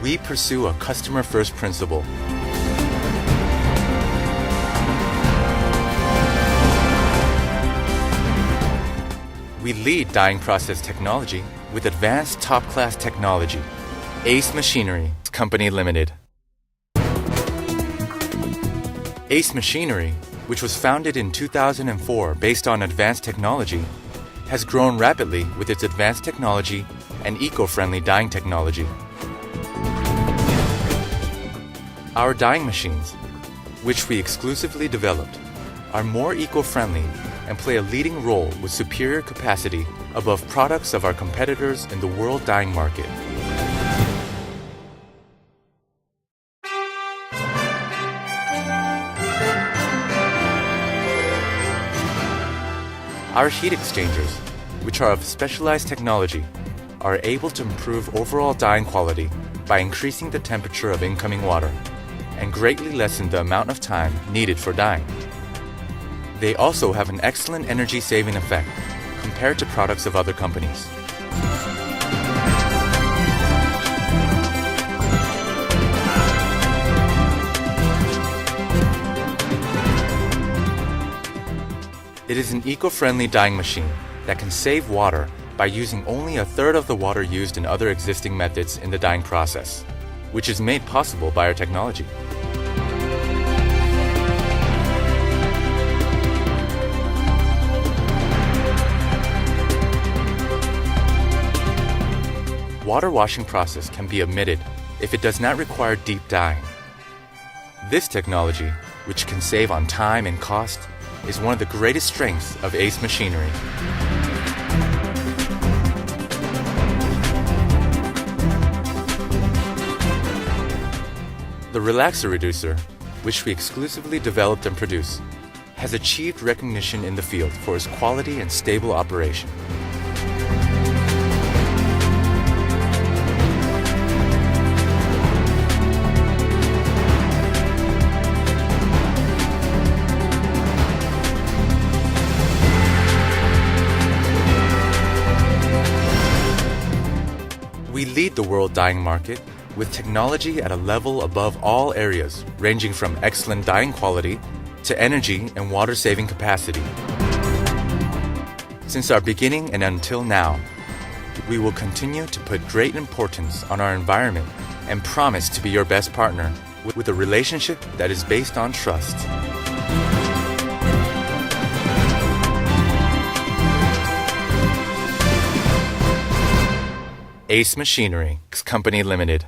we pursue a customer-first principle. We lead dyeing process technology with advanced top-class technology. Ace Machinery Company Limited. Ace Machinery, which was founded in 2004 based on advanced technology, has grown rapidly with its advanced technology and eco-friendly dyeing technology. Our dyeing machines, which we exclusively developed, are more eco-friendly and play a leading role with superior capacity above products of our competitors in the world dyeing market. Our heat exchangers, which are of specialized technology, are able to improve overall dyeing quality by increasing the temperature of incoming water and greatly lessen the amount of time needed for dyeing. They also have an excellent energy-saving effect compared to products of other companies. It is an eco-friendly dyeing machine that can save water by using only a third of the water used in other existing methods in the dyeing process, which is made possible by our technology. Water washing process can be omitted if it does not require deep dyeing. This technology, which can save on time and cost, is one of the greatest strengths of Ace Machinery. The relaxer reducer, which we exclusively developed and produce, has achieved recognition in the field for its quality and stable operation. We lead the world dyeing market with technology at a level above all areas, ranging from excellent dyeing quality to energy and water-saving capacity. Since our beginning and until now, we will continue to put great importance on our environment and promise to be your best partner with a relationship that is based on trust. Ace Machinery Company Limited.